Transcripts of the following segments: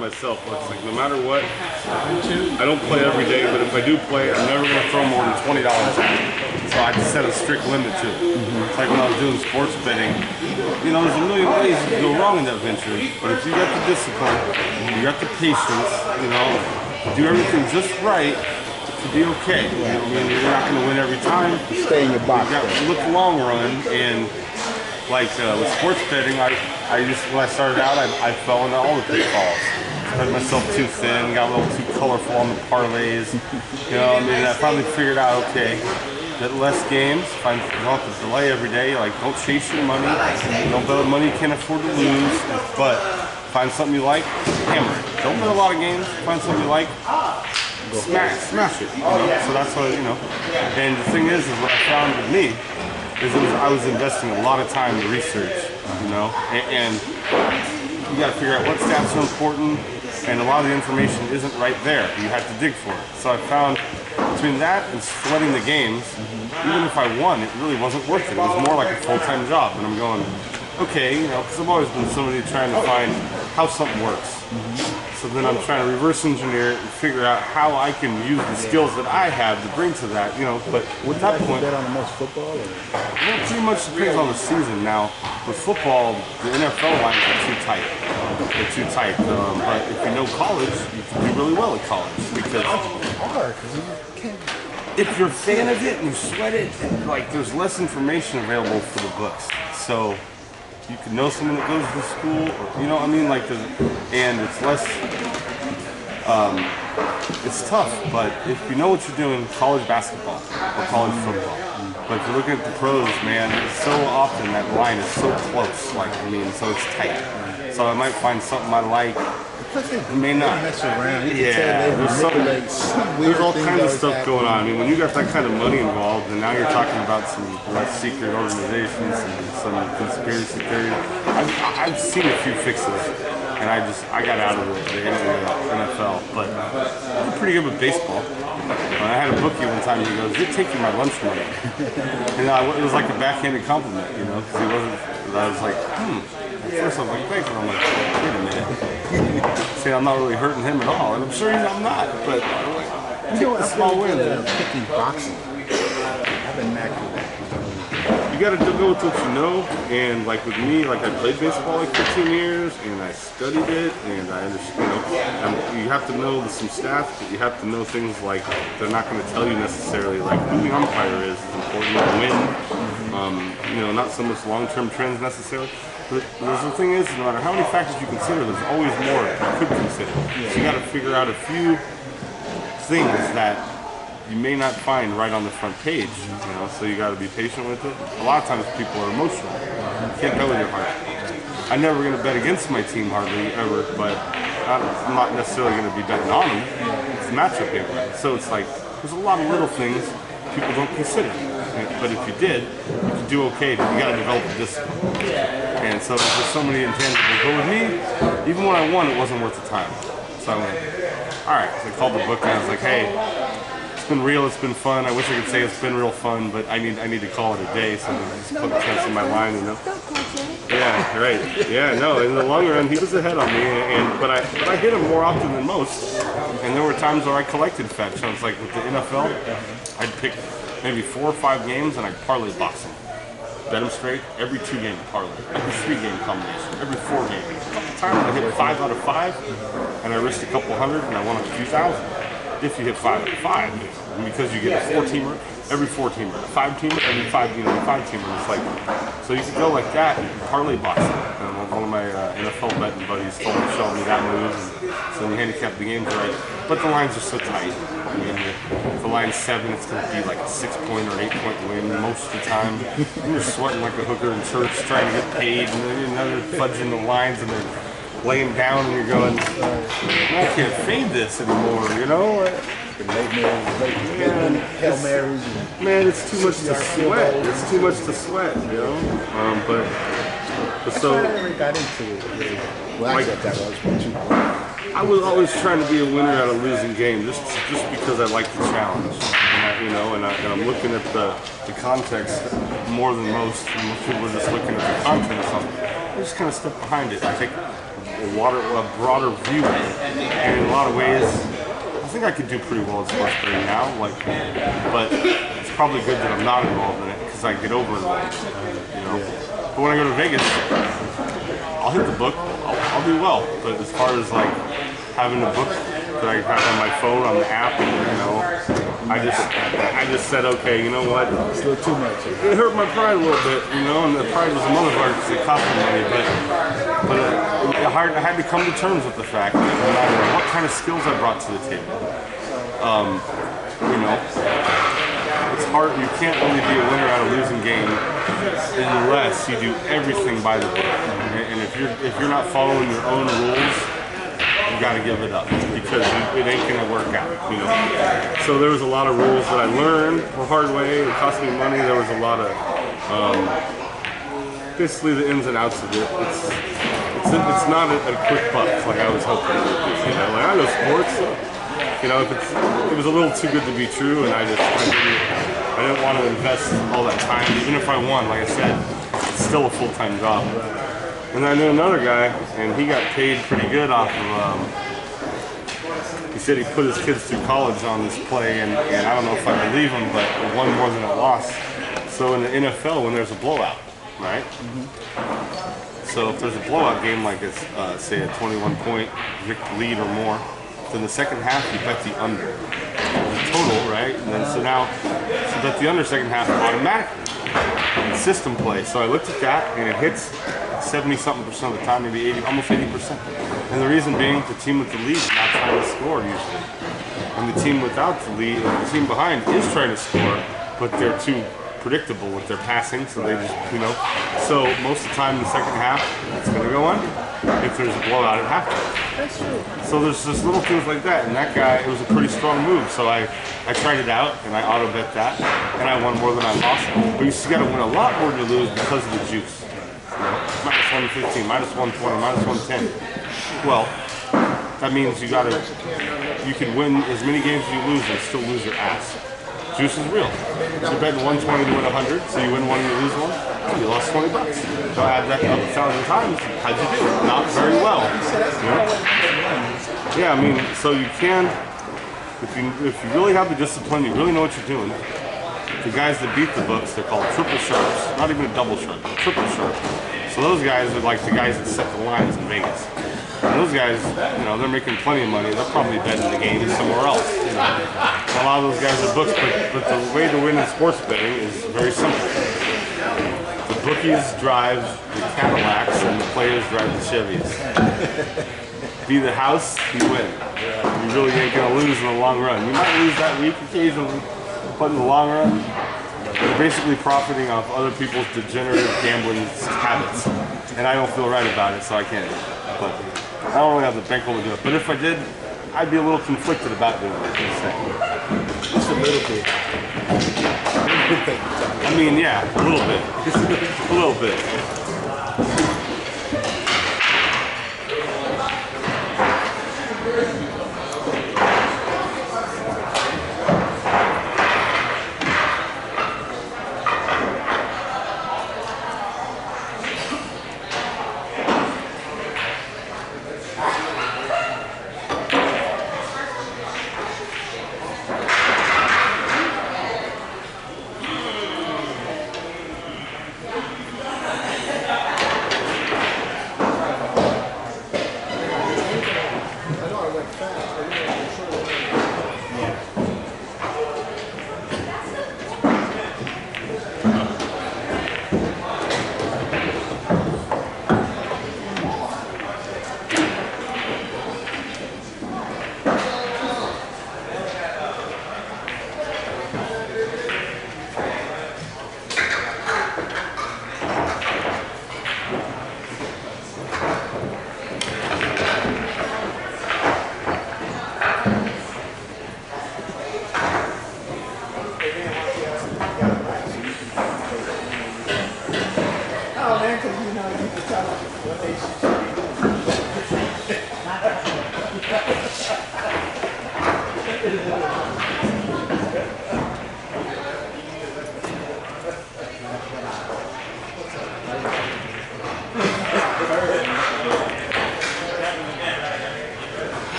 myself. It's like no matter what, I don't play every day, but if I do play, I'm never going to throw more than $20 at it. So I just set a strict limit to it. It's like when I was doing sports betting, you know, there's a million ways you can go wrong in that venture, but if you got the discipline, you got the patience, you know, do everything just right, to be okay. You know, I mean, you're not going to win every time. Stay in your box. You got to look long run, and like with sports betting, I just when I started out, I fell into all the pitfalls. Spread myself too thin, got a little too colorful on the parlays. You know, I mean, I finally figured out, okay, that less games, if I don't have to delay every day, like don't chase your money, don't bet money you can't afford to lose, but find something you like, hammer it. Don't bet a lot of games, find something you like, smash it. You know? So that's what, you know. And the thing is what I found with me is I was investing a lot of time in research, you know, and you got to figure out what stats are important, and a lot of the information isn't right there. You have to dig for it. So I found between that and sweating the games, even if I won, it really wasn't worth it. It was more like a full-time job, and I'm going, okay, you know, because I've always been somebody trying to find how something works. So then I'm trying to reverse engineer it and figure out how I can use the skills that I have to bring to that, you know. But with that point, bet on the most football? Or? Well, pretty much depends on the season. Now, with football, the NFL lines are too tight. They're too tight. But if you know college, you can do really well at college because hard because you can't. If you're a fan of it and you sweat it, like there's less information available for the books. So you can know someone that goes to school, or, you know what I mean? Like, and it's less, it's tough, but if you know what you're doing, college basketball or college football. But if you're looking at the pros, man, so often that line is so close, like, I mean, so it's tight. So I might find something I like. You may not. Mess around. Yeah, there's all kinds of stuff going on. I mean, when you got that kind of money involved, and now you're talking about some less secret organizations and some conspiracy theories. I've seen a few fixes, and I got out of the NFL, but I'm pretty good with baseball. I had a bookie one time. He goes, "You're taking my lunch money," and it was like a backhanded compliment, you know, because he wasn't. I was like, First I was like, thanks, and I'm like, wait a minute. See, I'm not really hurting him at all, and I'm sure I'm not, but I'm like, you know, a small win. Picking boxing. I've been mad with that. You got to go with what you know, and like with me, like I played baseball like 15 years, and I studied it, and I understand, you have to know some stats, but you have to know things like they're not going to tell you necessarily, like who the umpire is important to win, you know, not so much long-term trends necessarily. But the thing is, no matter how many factors you consider, there's always more you could consider. So you got to figure out a few things that you may not find right on the front page, you know, so you got to be patient with it. A lot of times people are emotional. You can't bet with your heart. I'm never going to bet against my team hardly ever, but I'm not necessarily going to be betting on them. It's a matchup game. So it's like, there's a lot of little things people don't consider. But if you did, you could do okay. You got to develop a discipline. And so there's so many intangibles. But with me, even when I won, it wasn't worth the time. So I went, all right. So I called the book and I was like, hey, it's been real, it's been fun. I wish I could say it's been real fun, but I need to call it a day so I just put the chance in my line, you know. Yeah, right. Yeah, no, in the long run, he was ahead on me, but I hit him more often than most. And there were times where I collected fat chunks, like with the NFL, I'd pick maybe 4 or 5 games and I'd parlay box them. Bet them straight, every 2-game parlay, every 3-game combination, every 4-game. A couple times I hit 5 out of 5, and I risked a couple hundred and I won a few thousand. If you hit 5 out of 5, because you get a 4-teamer, every 4-teamer, a 5-teamer, every 5-teamer. It's like, so you could go like that and parlay box it. And one of my NFL betting buddies showed me that move, and so you handicap the games right. But the lines are so tight. I mean, if the line's 7, it's going to be like a 6-point or 8-point win most of the time. And you're sweating like a hooker in church trying to get paid, and then they're fudging the lines, and they're laying down, and you're going, I can't fade this anymore, you know? Hail Marys. Man, it's too much to sweat. It's too much to sweat, you know? But so... I never got into it. Well, I got that. I was always trying to be a winner at a losing game, just because I like the challenge, and I'm looking at the context more than most. And most people are just looking at the content. So I just kind of step behind it. I take a broader view. And in a lot of ways, I think I could do pretty well at sports betting now. But it's probably good that I'm not involved in it because I get over involved. You know. But when I go to Vegas, I'll hit the book. I'll do well. But as far as like having a book that I have on my phone on the app, you know, I just said, okay, you know what? It's a little too much. It hurt my pride a little bit, you know, and the pride was another part because it cost me money. But I had to come to terms with the fact that no matter what kind of skills I brought to the table, you know, it's hard. You can't really be a winner at a losing game unless you do everything by the book. And if you're not following your own rules, you got to give it up because it ain't gonna work out, you know. So there was a lot of rules that I learned the hard way. It cost me money. There was a lot of basically the ins and outs of it. It's not a quick buck like I was hoping it would be. You know, like I know sports, so, you know, it was a little too good to be true, and I didn't want to invest all that time. Even if I won, like I said, it's still a full-time job. And I knew another guy, and he got paid pretty good off of, he said he put his kids through college on this play, and I don't know if I believe him, but it won more than it lost. So in the NFL, when there's a blowout, right? So if there's a blowout game, like it's, say, a 21-point lead or more, then the second half, you bet the under. The total, right? And then so bet the under second half automatically. System play. So I looked at that, and it hits 70-something% of the time, maybe 80, almost 80%. And the reason being, the team with the lead is not trying to score usually, and the team without the lead, the team behind is trying to score, but they're too predictable with their passing, so they just, you know. So most of the time in the second half, it's going to go under if there's a blowout at halftime. That's true. So there's just little things like that, and that guy, it was a pretty strong move. So I tried it out, and I auto bet that, and I won more than I lost. But you got to win a lot more than you lose because of the juice. You know, minus 115, minus 120, minus 110. Well, that means you can win as many games as you lose and still lose your ass. Juice is real. So you're betting 120 to win 100, so you win one, you lose one, you lost $20. So add that up 1,000 times, how'd you do? Not very well. You know? Yeah, I mean, so you can, if you really have the discipline, you really know what you're doing. The guys that beat the books, they're called triple sharps. Not even a double sharp, but triple sharp. So those guys are like the guys that set the lines in Vegas. And those guys, you know, they're making plenty of money. They're probably betting the game somewhere else. You know? A lot of those guys are books, but the way to win in sports betting is very simple. The bookies drive the Cadillacs and the players drive the Chevys. Be the house, you win. You really ain't gonna lose in the long run. You might lose that week occasionally, but in the long run, you're basically profiting off other people's degenerate gambling habits. And I don't feel right about it, so I can't do it. But I don't really have the bankroll to do it. But if I did, I'd be a little conflicted about doing it. Just a little bit. I mean, yeah, a little bit. A little bit.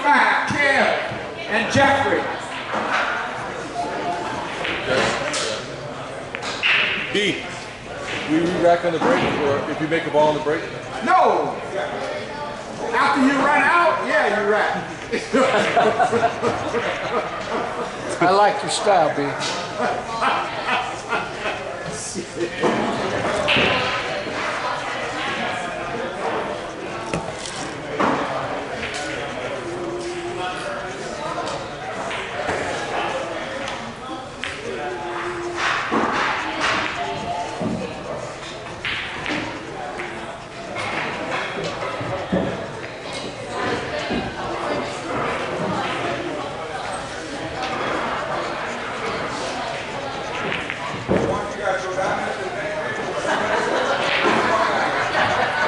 Matt, Kim, and Jeffrey. B. We re-rack on the break, or if you make a ball on the break? No! After you run out, yeah, you rack. I like your style, B.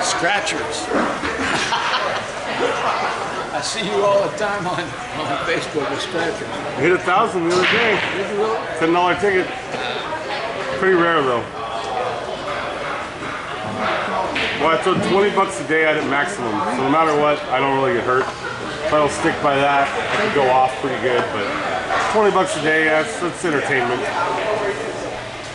Scratchers. I see you all the time on Facebook with scratchers. I hit 1,000 the other day. Did you really? $10 ticket. Pretty rare though. Well, I throw 20 bucks a day at it maximum, so no matter what, I don't really get hurt. If I don't stick by that, I could go off pretty good, but 20 bucks a day, that's entertainment.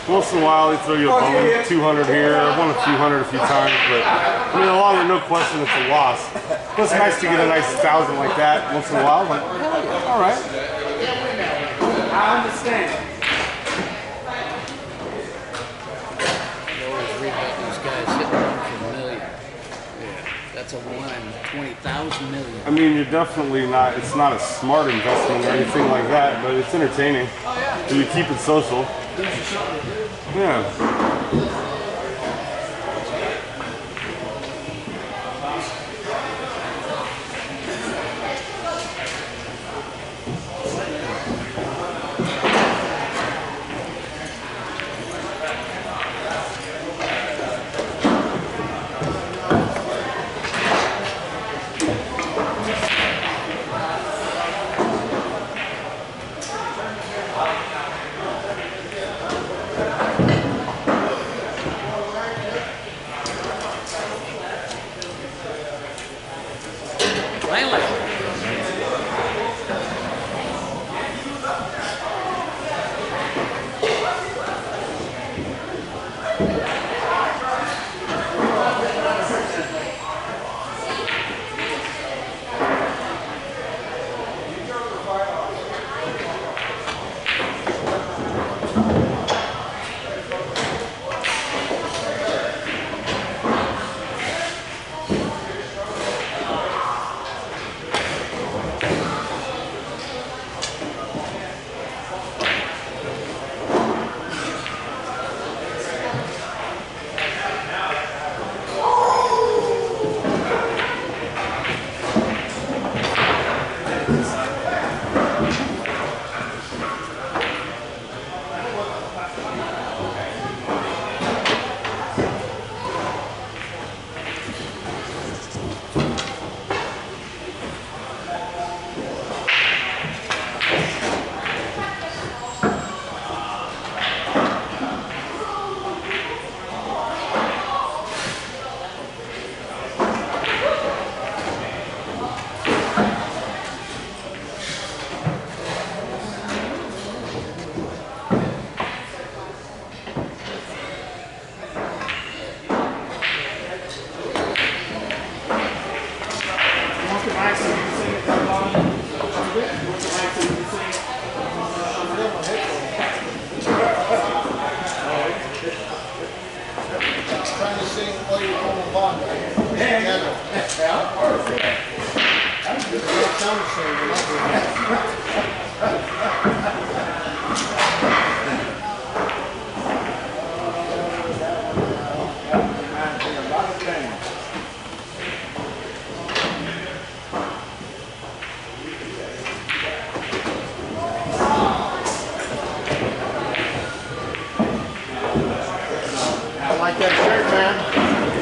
Once in a while, they throw you a bone, 200 here. I've won a few hundred a few times, but I mean, a lot of no question, it's a loss. But it's nice to get a nice 1,000 like that once in a while. Like, all right. I understand. You always read about these guys hitting one for a million. Yeah, that's a 1 in 20,000 million. I mean, you're definitely not. It's not a smart investment or anything like that, but it's entertaining. So you keep it social. Yeah.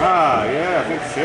Ah, yeah, I think so.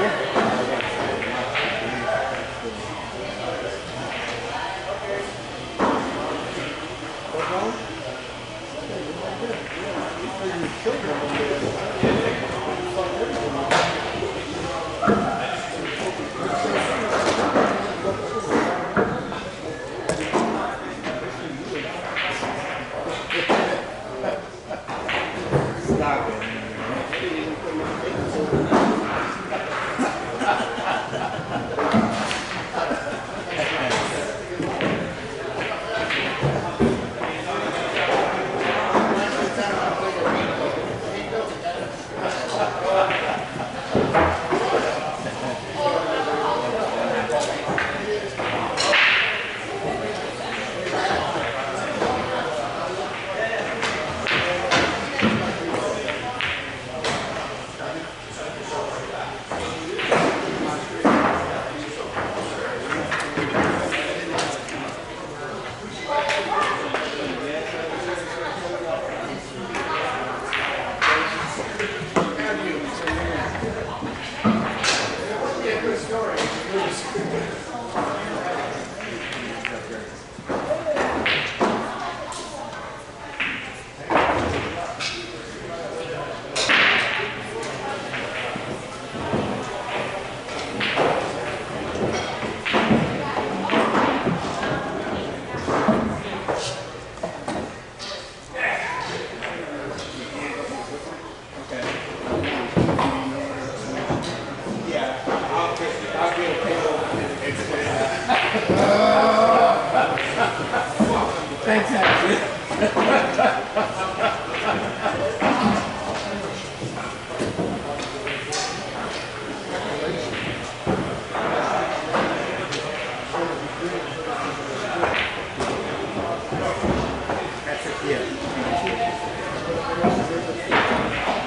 That's it, yeah.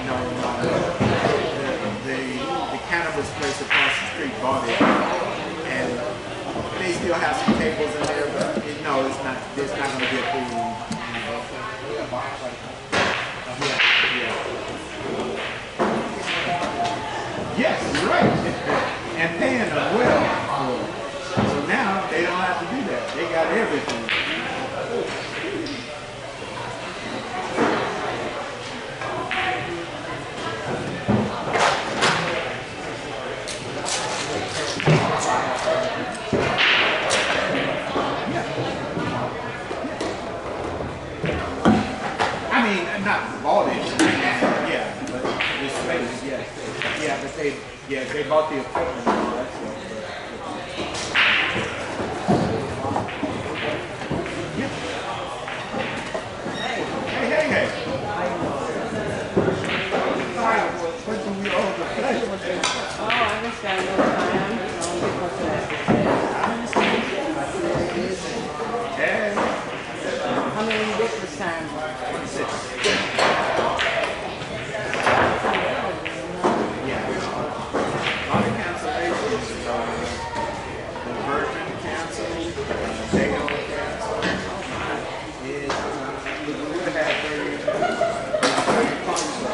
No, no, no. The cannabis place across the street bought it, and they still have some tables in there, but no, it's not. It's not going to get food. Yeah, yeah. Yes, you're right. And paying them well. So now they don't have to do that. They got everything. Not bought it, yeah, but the space, yeah, yeah, but they bought the equipment and all that stuff. Yeah. Hey. Hi, what do we owe the pleasure? Oh, I understand no time. Hey. How many you get this time? 26. Yeah. A lot of cancellations. The Virgin canceled. Dano canceled. We would have had 30 concerts.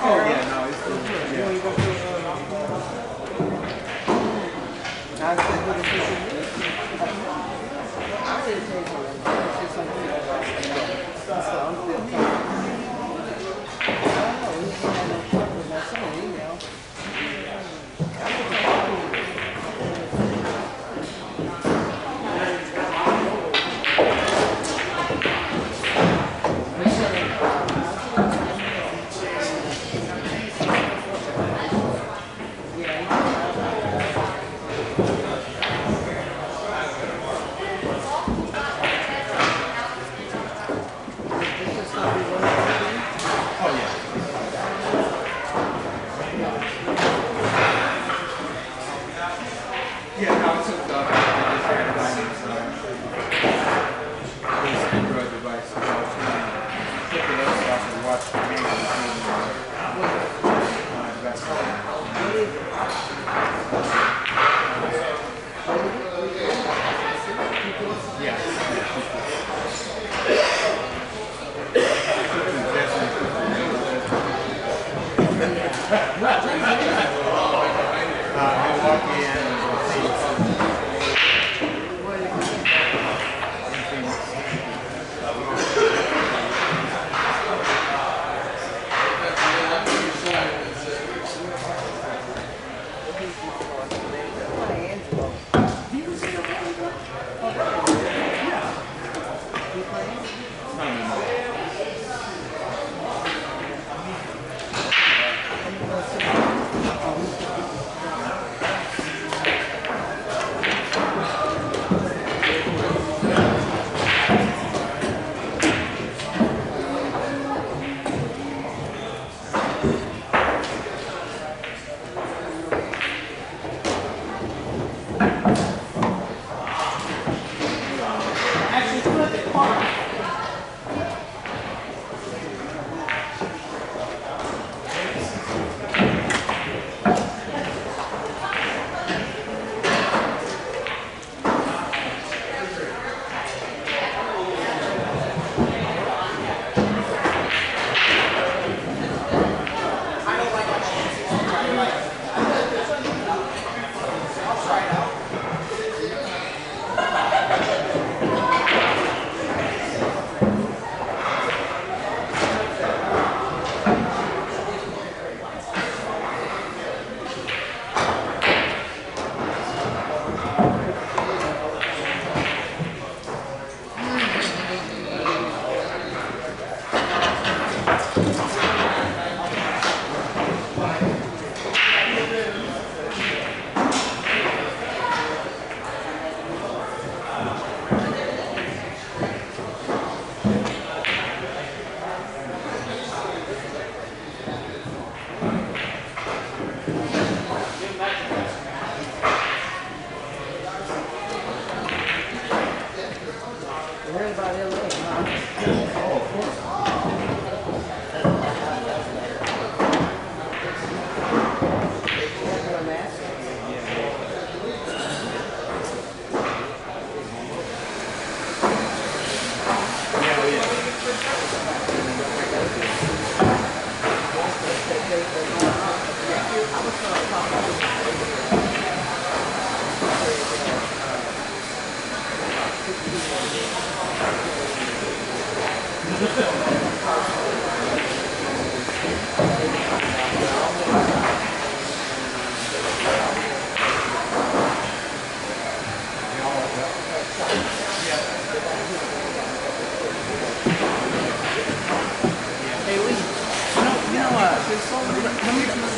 Oh, yeah, no, it's still good. Yeah.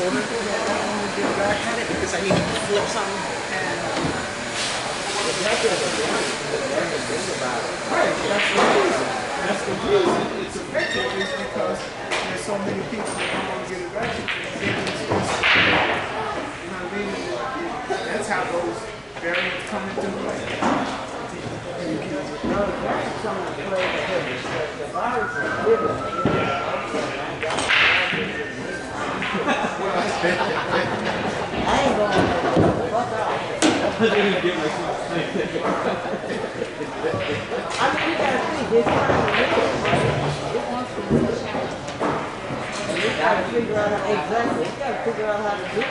order for that when you get back at it because I need to flip something. That's the thing about it. Right, that's the reason. That's the reason it's effective is because there's so many people that don't want to get it back. Then it's just, you know what I mean? That's how those variants come into play. Some of the play the virus is living. I ain't going to fuck off. I mean, you gotta see, this time of year, right? It wants to live. And you gotta figure out how, exactly, you gotta figure out how to do it.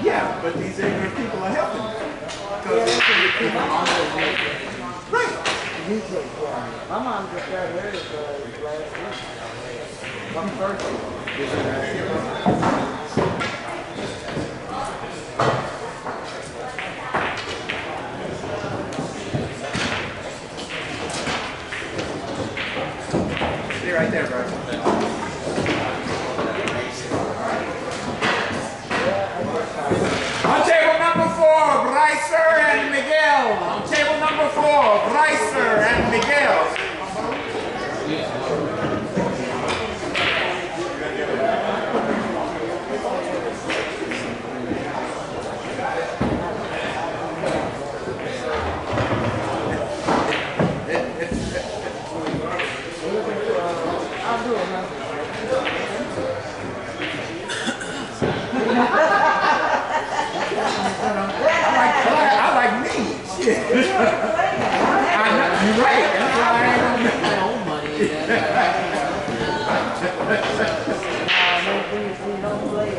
Yeah, but these ignorant people are helping. Yeah, that's what you keep my mom doing. Right. You take care of me. My mom just got hers last week. On Thursday. Stay right there, bro. On table number 4, Brycer and Miguel. On table number 4, Brycer and Miguel. I'll do it, huh? I like me. Shit. I know, you're right. That's why I ain't gonna My own money. We don't play it.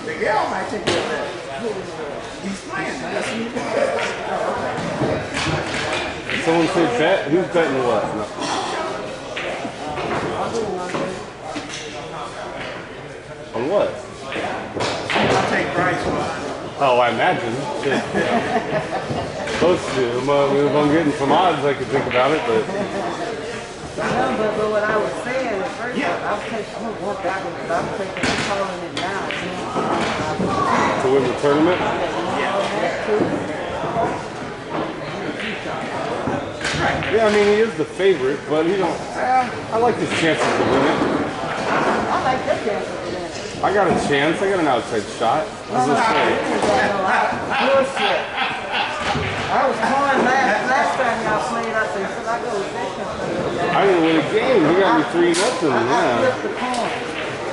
Miguel might take care of that. He's playing. That's what he's doing. Someone said bet. Who's betting what? No. On what? I'll take Bryce one. Oh, I imagine. Shit. Supposed to. If I'm getting some odds, I could think about it, but No, but what I was saying at first, I'm going back with it, I'm calling it down. to win the tournament. Yeah, I mean, he is the favorite, but he don't. I like his chances to win it. I like that chance to win it. I got a chance. I got an outside shot. I was gonna say. Bullshit. I was calling last time y'all played. I said, should I go with that company? I didn't win a game. He got me 3-0. I Yeah, flipped the coin.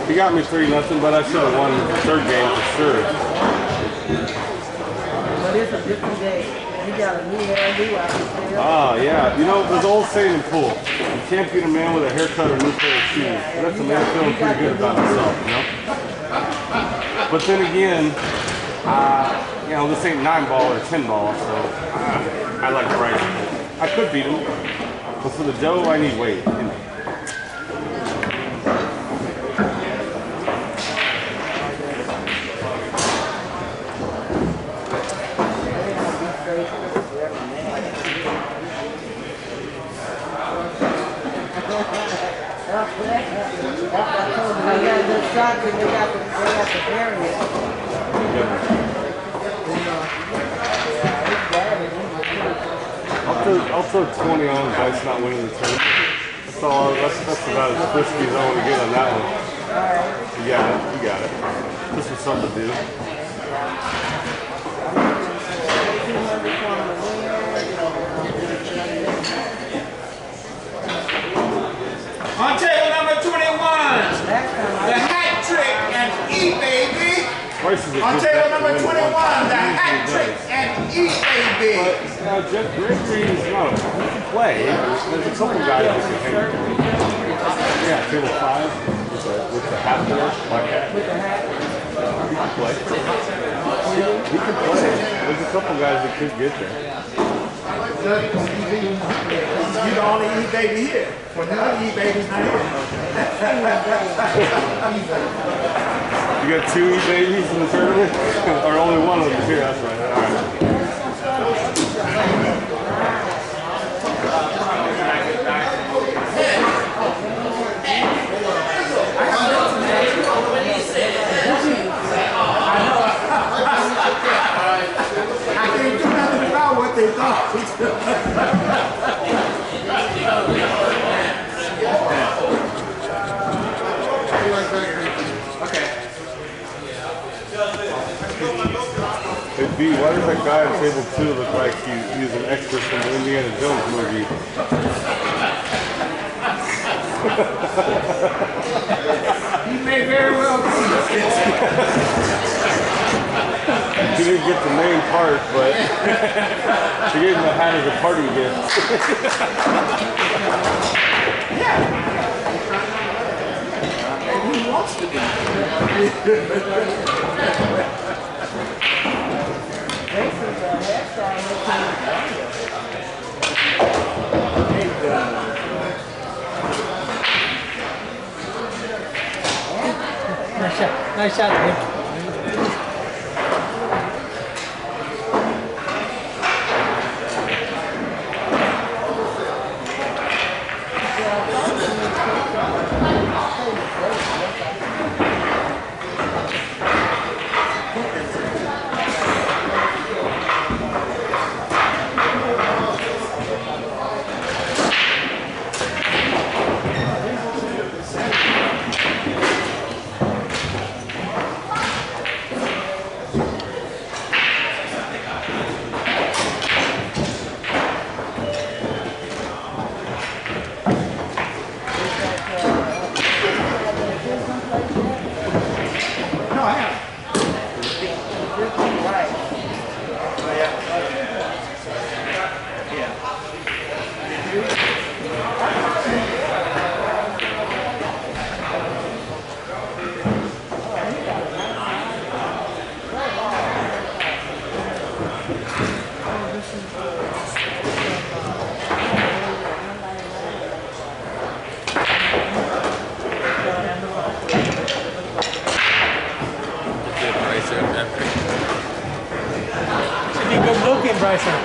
he got me 3-0, but I should have won the third game for sure. But it's a different day. You got a new hairdo, I can tell. Ah, yeah. You know, there's an old saying in pool. You can't beat a man with a haircut or a new pair of shoes. That's a man feeling pretty good about himself, you know? But then again, you know, this ain't 9-ball or 10-ball, so I like Bryce. I could beat him, but for the dough, I need weight. You know? I got the soccer, they got the variant. I'll throw 20 on Bryce not winning the tournament. That's all. That's about as frisky as I want to get on that one. You got it. You got it. This was something to do. On table number 21, the hat trick and E baby. Bryce is a On good table bet to number win 21, one. the hat trick and E baby. But Jeff Gregory is not. He can play. There's a couple guys that can hang. Yeah, table 5 with the hat there, black hat. He can play. He can play. There's a couple guys that could get there. You're the only E baby here. When the other E baby's not here. You got 2 E-babies in the tournament? Or only one of them here? That's right. All right. B, why does that guy on table 2 look like he's an expert from the Indiana Jones movie? He may very well be. He didn't get the main part, but he gave him a hat as a party gift. And he wants to be. Jason's hairstyle looks kind of Nice shot, Nick. No, I haven't. right. Should be good looking, Bryson.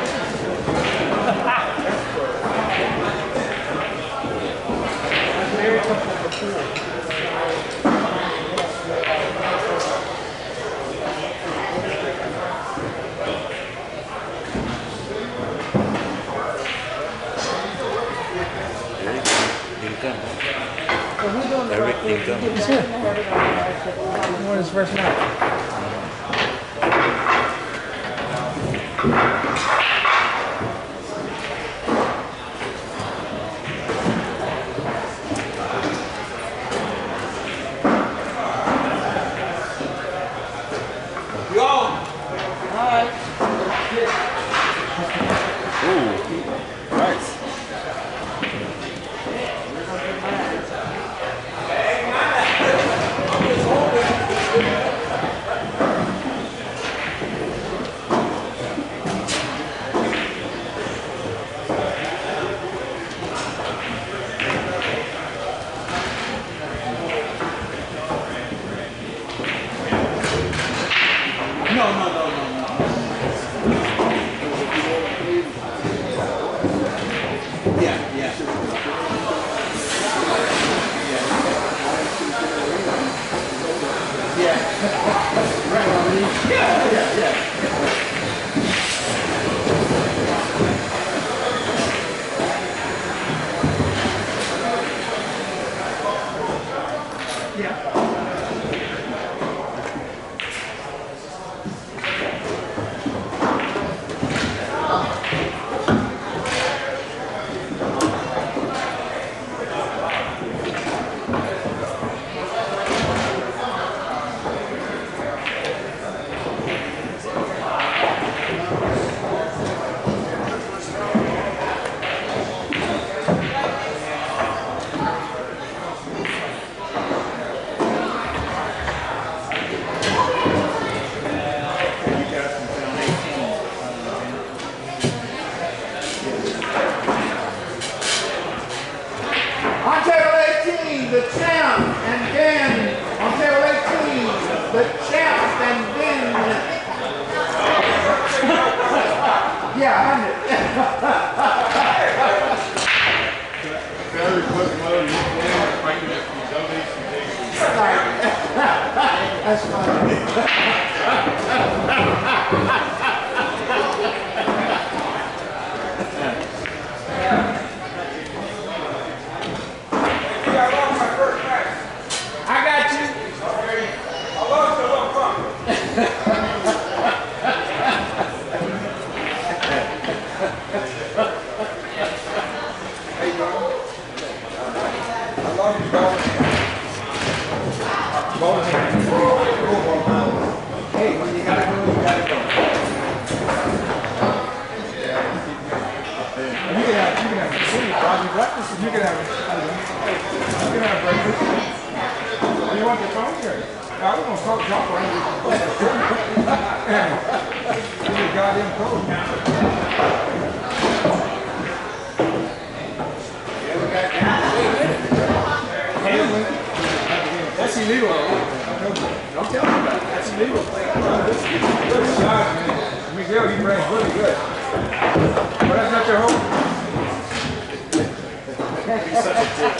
He's here. What is his first match? Ooh, nice. On table 18, the champ, and then on table 18, the champ, and then yeah, 100. That's I got you. Hey, when you gotta go, you gotta go. You can have breakfast. You can have breakfast. You want the phone here? I was gonna talk drop right here. You goddamn cold. That's illegal. Don't tell me about it. That's illegal. Good shot, man. Miguel, you ran really good. But that's not your home. He's such a dick.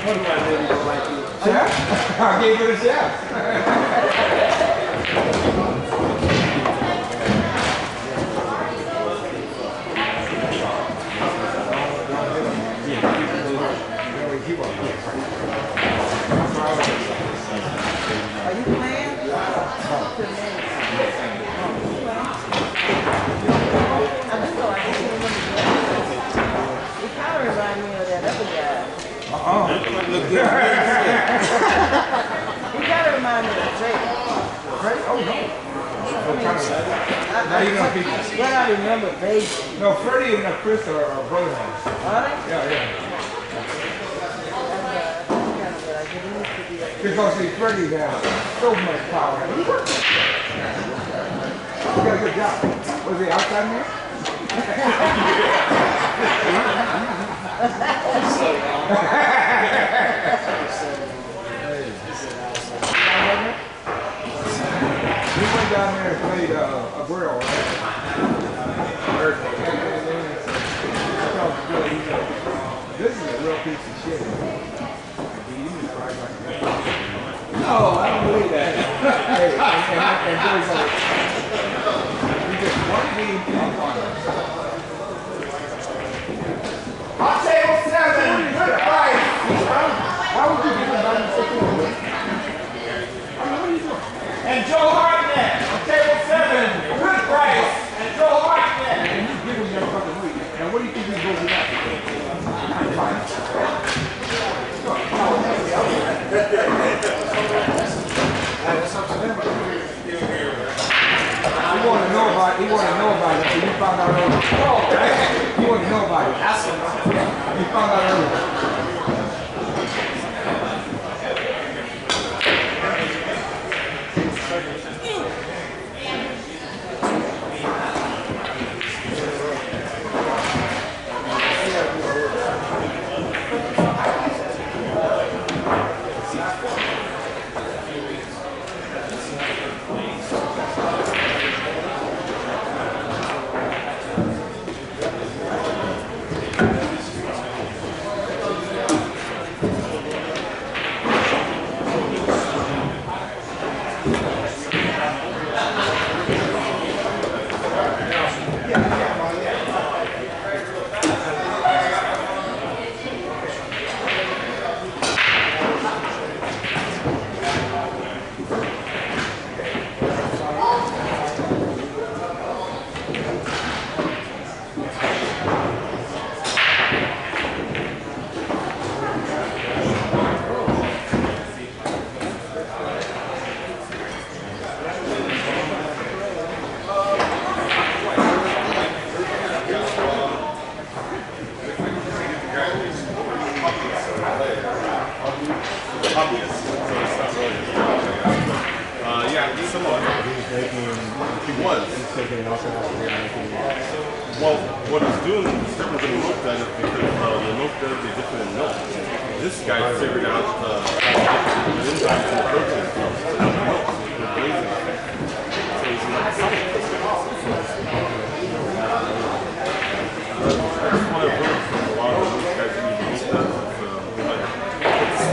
What do I really don't like you? Chef? I gave it a chef. Are you playing? It kind of reminds me of that other guy. He kind of reminds me of Drake. Right? Oh, no. Now you're gonna be. But I remember baby. No, Freddie and Chris are brothers. Are they? Yeah, yeah. That's kind of what I get used to be. Because see, Freddie has so much power. He got a good job. Was he outside man? He went down there and played a grill, right? This is a real piece of shit. No, I don't believe that. Hey, and Billy's like, we just one game up on us. Hot table 7, good price. Why would you give him 9.50? And Joe Hartnett, on table 7, good price. And Joe Hartnett. And you give him that fucking week. And what do you think he's going to do now? That's up to them. He wanted to know about it. He wanted to know about it. So you found out earlier. He wanted to know about it. You found out earlier. Well, what he's doing is different than the milk dad is because the milk dad is different than milk. This guy figured out the enzymes and the protein out of milk with blazing effect. So he's like, that's why I've learned from a lot of those guys who use milk dads. It's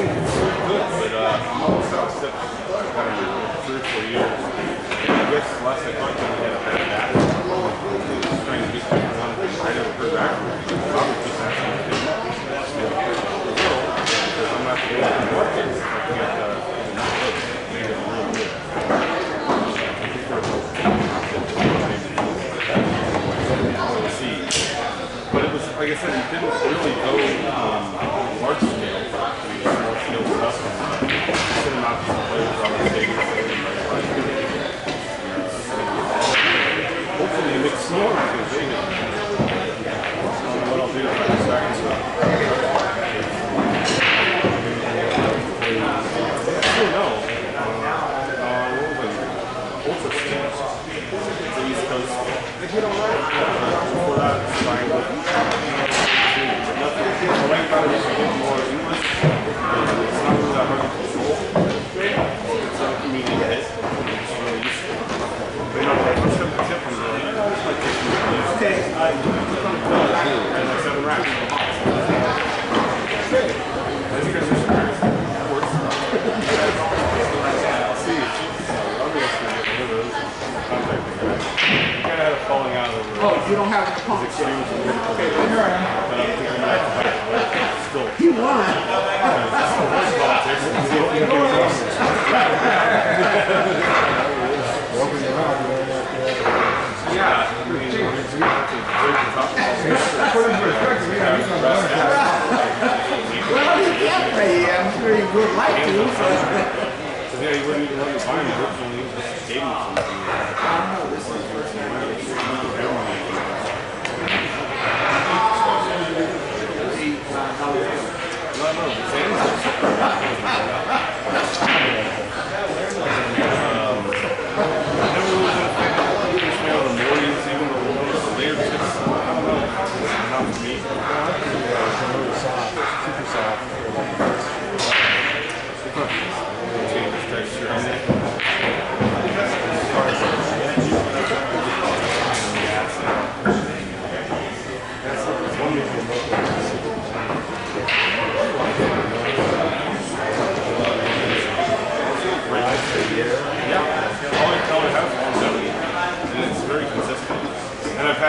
good, but I'm almost out of steps kind of 3 or 4 years. And I guess last I talked to him, he had a bad back. Trying to get people one thing I never heard back from him. I was just asking him because I'm not the one in the market. I can get a little bit. like I said, it didn't really go large scale. Small scale stuff. Sitting out some players on the stage hopefully it makes more because they what I'll do is I start no. Ultra Steams. It's the East Coast. They hit alright. Before that, it's fine. I like about it is you get more English. It's not really that hard to control. It's a comedian hit. It's really useful. But you know, like, once you have the tip on there, it's like okay, and like 7 racks in the box. Okay. As you guys are sure, that works. See, I'm going to get rid of those contacting guys. We kind of had a falling out over You don't have the pump. his extremes. Okay, then here I am. But I don't think I'm going to have to fight for it. Still. He won. Yeah, I mean, it's Well, he can't play. I'm sure he would like to. yeah, he wouldn't even let me buy him originally. He just gave me something. I know this is the first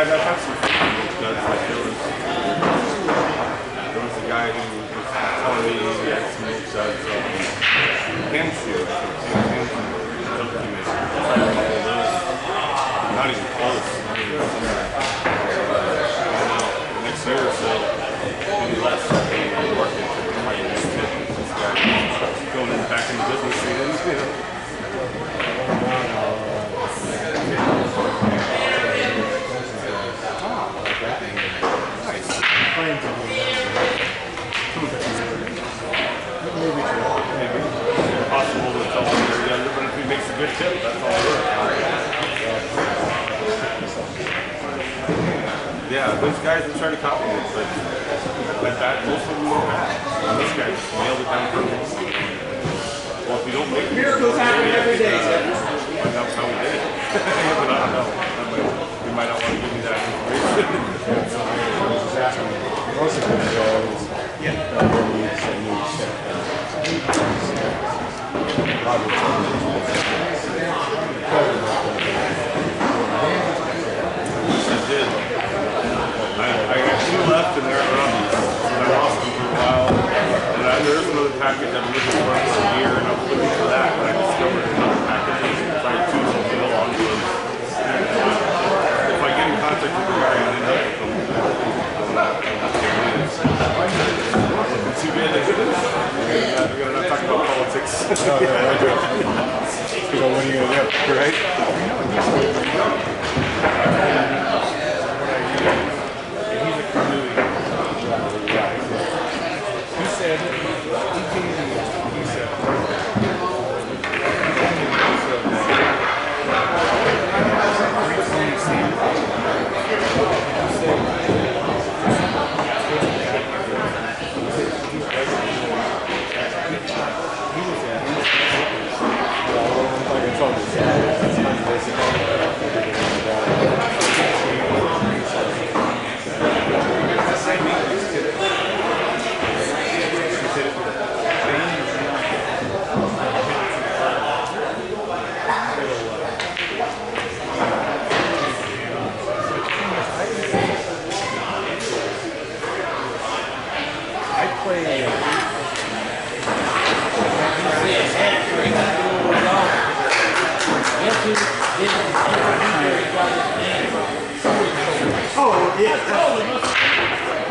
I've had some studs. Like there was a guy who was telling me he had some milk studs hand shoe. Not even close. Next year or so, maybe less. Maybe market might be this guy going in back in the business again. Possible to tell them they're younger, but if he makes a good tip, that's all worth. Yeah, those guys that try to copy it, but like that, most of them were bad. And this guy just nailed it down perfect. Well, if you don't make it, miracles happen every day, sir. find out how we did it. But I don't know. You might not want to give me that information. Most of them shows. I got 2 left and they're rubbies. I lost them for a while. And there's another package I've been looking for a year and I was looking for that and I discovered another package. It's like 2 little bill on those. If I get in contact with the guy and end up with them, too bad they did it. We're going to not talk about politics. So what are you going to do? Right? He said, he said, Oh, yeah.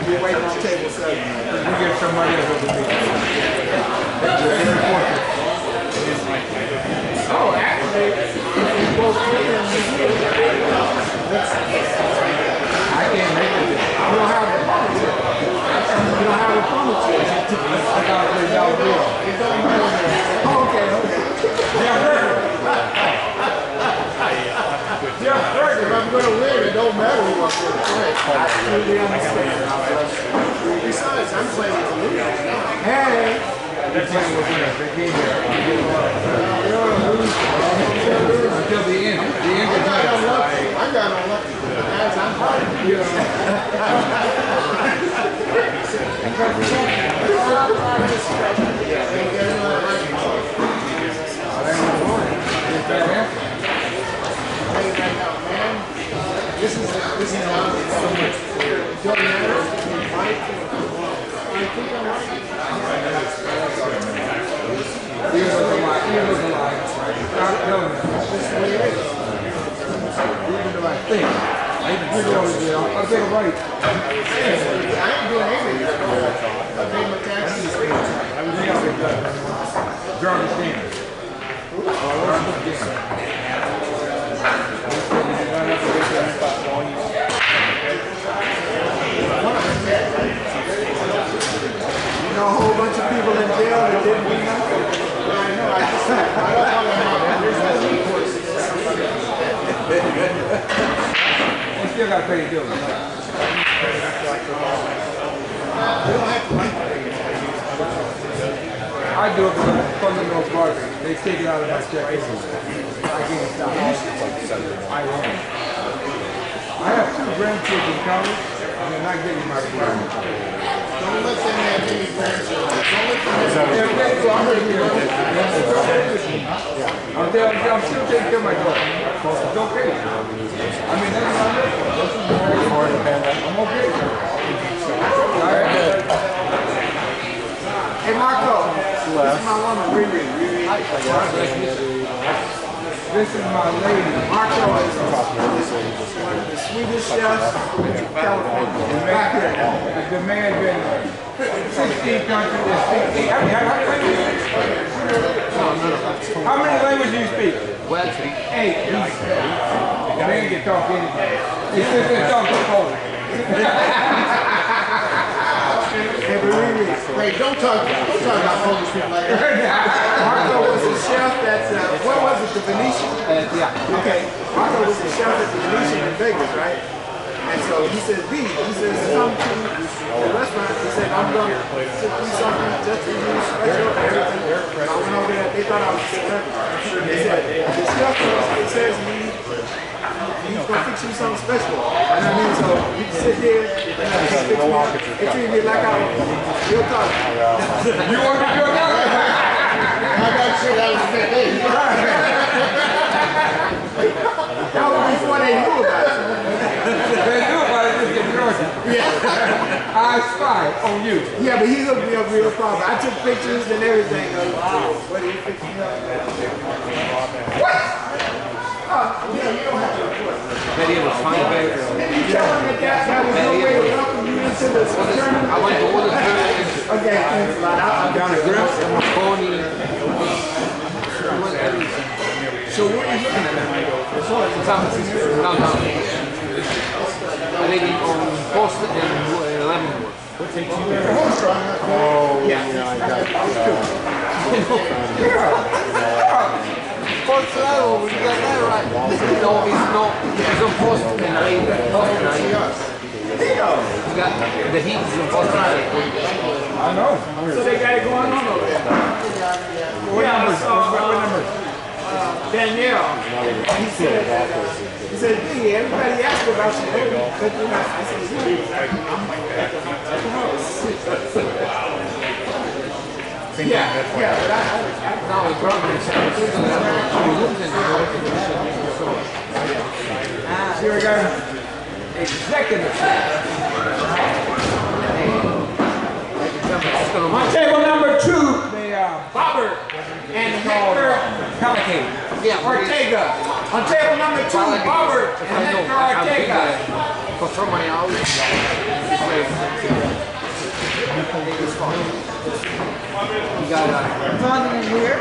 You're waiting on table 7. We get somebody else over me. Oh, actually, if you both in and I can't make it. you don't have the ponytail. You don't have the ponytail. I got to play dollar bill. Oh, okay, okay. Yeah, right. If I'm going to win, it don't matter who I'm going to play. I truly understand. Besides, I'm playing with the losers. Hey! They're playing with winners. They came here. Until the end. The end is I got unlucky. Guys, I'm hard. You This is how it's so much. Don't matter. I think I'm right. He was alive. He was alive. This is the way it is. Even though I think. I even think I'll take a right. I ain't doing anything. I paid my taxes. I was thinking of Jarvis Gaines. Jarvis Gaines. You know a whole bunch of people in jail that didn't do nothing? Yeah, I know. I just don't know. There's no recourse. I still got to pay the bill. We don't have to like things. I do it because I'm fundamental bargaining. They take it out of my check. I can't stop. I won't. I have 2 grandkids in college, and they're not getting my requirement. Don't let them have any grandchildren. Don't let them I'm still taking care of my daughter. It's okay. I mean, that's my life. I'm okay. Hey, Marco. This is my woman, Riri. This is my lady. Marco is one of the sweetest chefs in California. Back here. The man been 16 countries. How many languages do you speak? Well, 8. The man can talk anything. He sits there and talks to Polish. Hey, but Riri, hey, don't talk about Polish people like that. Marco was a chef at, what was it, the Venetian? Yeah. Okay, Marco was a chef at the Venetian in Vegas, right? And so he said, he says, come to the restaurant. He said, I'm going to do something just for you, special, everything. And I went over there, they thought I was a celebrity. They said, the chef, it says he's going to fix you something special. And I mean, so you can sit there, and treat me like I was your cousin. You want to be your cousin? I got shit out of the day. That was before they knew about it. They knew about it, just get Georgia. Yeah. I spy on you. Yeah, but he hooked me up real proper. I took pictures and everything. What did he fix me up? What? Yeah, you don't have to report. video was fine, baby. Didn't you tell him that was no way to welcome you into the tournament? I went to all the tournaments. Okay, thanks a lot. I'm down at Grips. Pony. So what are you looking at? San Francisco. No. I live on Boston and Leavenworth. Oh, yeah, I got Callado, we got that right. No, it's not. It's on Boston and Boston. We got the Heat is in Boston. I know. So they got it going on over there. What number? Danielle, he said, hey, everybody asked about you, but you're not. I said, Yeah, yeah, but Now the problem is Here we go. Executive. on table number 2, They Robert and Hector yeah, Ortega. On table number 2, Robert and Hector Ortega. from my house. You got Father in here.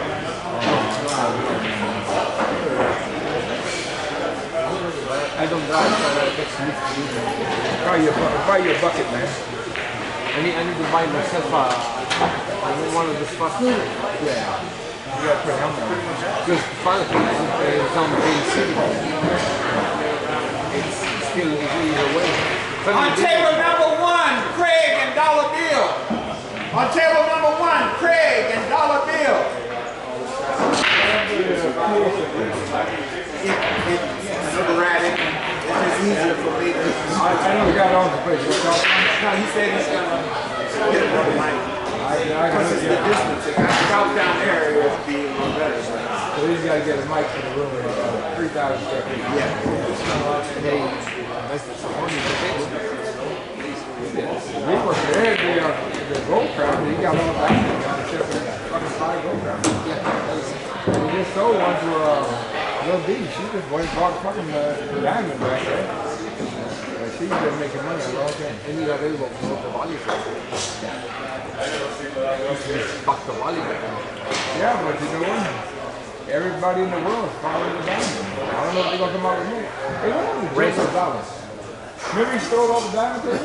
I don't drive, so I gotta fix it. buy your bucket, man. I need to buy myself one of the spots. Yeah. You gotta put a helmet on. Because finally it's on the main city. It's still either way. On table number 1, Craig and Dollar Bill. On table number 1, Craig and Dollar Bill. Another rabbit. It's just easier for me to. I know the guy owns the place. What's up? No, he said he's gonna get another mic. Because it's the distance. If I drop down there, it would be a little better. So he's got to get a mic for the room. 3,000 square feet. Yeah. Hey, that's the only We were there, the gold crown. He got all that. He got a ship of fucking 5 gold crowns. And he just sold one to Lil B. She just went and bought fucking diamond back there. She's been making money a long time. And you got able to go to Wallick. Fuck the Wallick. Yeah, but you know what? Everybody in the world is following the diamond. I don't know if they're going to come out with me. They don't want to raise $1. Remember he stole all the diamond tables?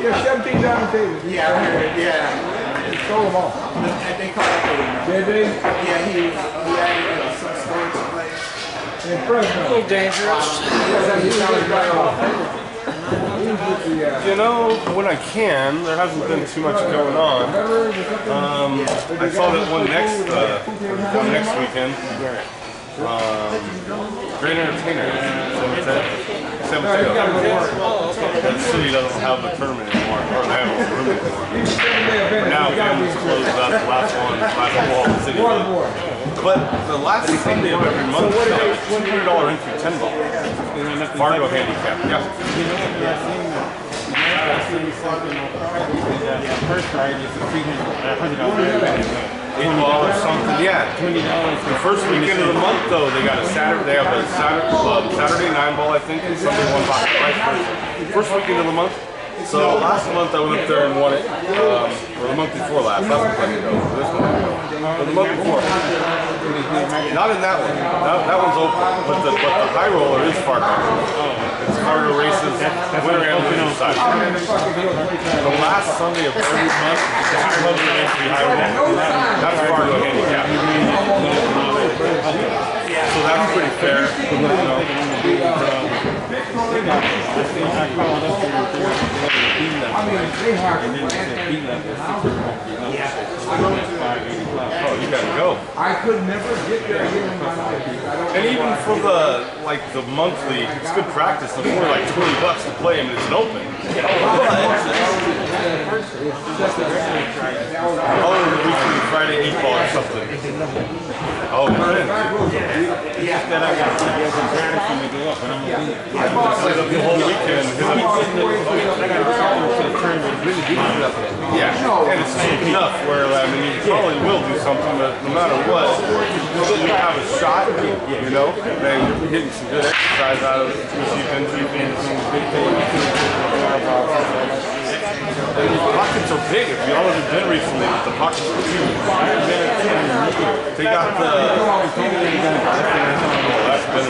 He had 17 diamond tables. Yeah, I heard. Yeah. He stole them all. And they caught up with him. Did they? Yeah, he added some storage place. In Fremont. You know, when I can, there hasn't been too much going on. I saw that one next weekend. Great Entertainer. San Mateo. The city doesn't have the tournament anymore, or they have a room anymore. Now Campbell's closed up, the last one, last ball in the city. But the last Sunday of every month, $200 entry, 10 ball. Fargo handicap, yeah. First prize is $100. 8 ball or something, yeah. The first weekend of the month, though, they got a Saturday. They have a Saturday 9 ball, I think, and Sunday 1 pocket prize. First weekend of the month. So last month I went up there and won it, or the month before last. That was plenty ago. This one, or the month before. Not in that one. That one's open, but the high roller is Fargo. It's Fargo races, winner and loser side. The last Sunday of every month, the high roller entry high roller. That's Fargo handicap. So that's pretty fair. Oh, you gotta go. I could never get there again in my life. And even for the monthly, it's good practice. It's only like $20 to play, and it's an open. Oh, the weekly Friday 8 ball or something. Oh, man. Yeah, that I got to get some practice when we go up, and I'm gonna be. I played up the whole weekend. Yeah, and it's cheap enough where, I mean, you probably will do something, but no matter what, you have a shot, you know, then you're getting some good exercise out of it. And the pockets are big. If y'all haven't been recently, the pockets are huge. They got the... Oh, that's better.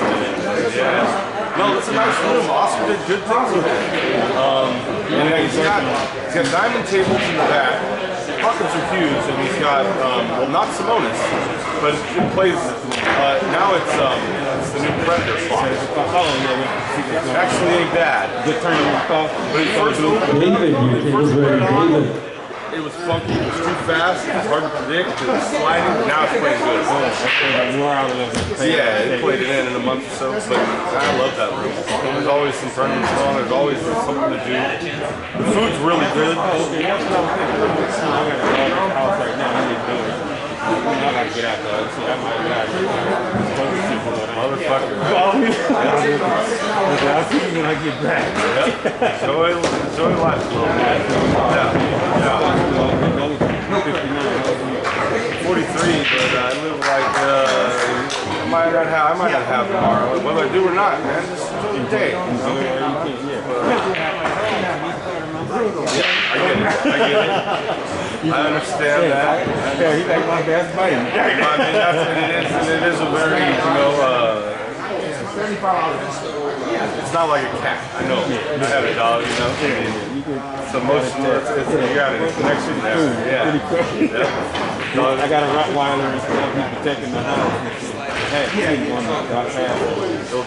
Yeah. No, it's a nice room. Oscar did good things with it. And then he's got diamond tables in the back. Pockets are huge, and he's got, well, not Simonis, but it plays, now it's the new Predator slot. Actually ain't bad. Good tournament. But he first put it on, it was funky, it was too fast, it was hard to predict, it was sliding, but now it's playing good. Yeah, it played it in a month or so, but I love that room. There's always some tournaments on, there's always something to do. The food's really good. Okay, that's what I'm thinking. I got a house right now. I need to do it. I gotta get out there. See, I might get out there. Motherfucker. I'll see you when I get back. Enjoy life. Yeah. 43, but I live like I might not have tomorrow. Whether I do or not, man, just enjoy the day. Yeah, I get it. I understand that. Yeah, he's like my best buddy. I mean, it is a very, it's not like a cat. I know. I have a dog, you know. It's emotional. You got a connection there. Yeah. I got a Rottweiler and stuff. He's protecting the house. They'll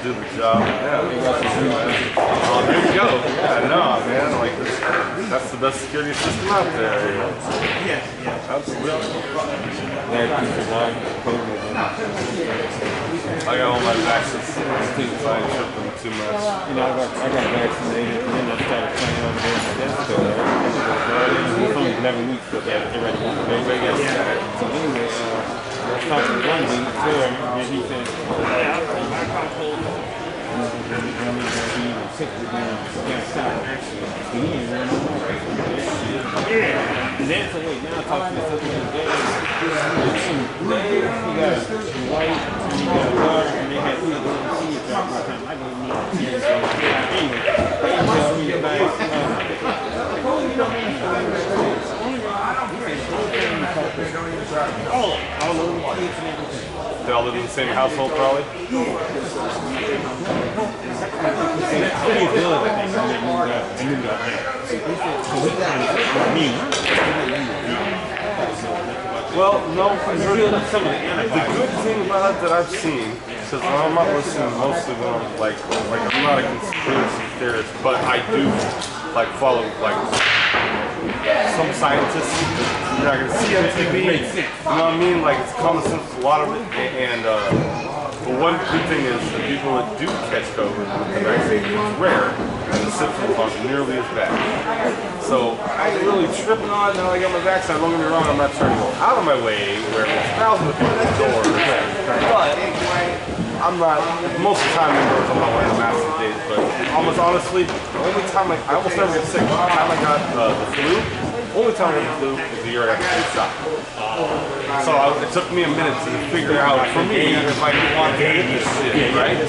do the job. Yeah. Oh, there you go. Yeah, no, man. Like that's the best security system out there. You know? Yeah, absolutely. I got all my vaccines. I ain't tripping too much. You know, I got vaccinated, and then I started playing over there in the desk store. It's only 11 weeks, but they're ready to go to Vegas. So anyway, I was talking to one dude there, and he said, yeah. And then so wait, now I'm talking to something like that. You got a wife, and you got a daughter, and they had 2 little kids at one time. I didn't need kids. Anyway, they tell me about all of the kids and everything. They all live in the same household, probably. Well, no, the good thing about it that I've seen, because I'm not listening mostly when I'm like I'm not a conspiracy theorist, but I do like follow like some scientists you're not gonna see on TV. You know what I mean? Like it's common sense, a lot of it, and but one good thing is the people that do catch COVID with the vaccine is rare, and the symptoms aren't nearly as bad. So I ain't really tripping on it now I got my vaccine. Don't get me wrong, I'm not trying to go out of my way where there's thousands of people at the door. But I'm not, most of the time indoors I'm not wearing a mask these days, but almost honestly, the only time I almost never get sick. The time I got the flu, only time I got the flu is the year I got the shot. So it took me a minute to figure out for me if I want to get this shit, right?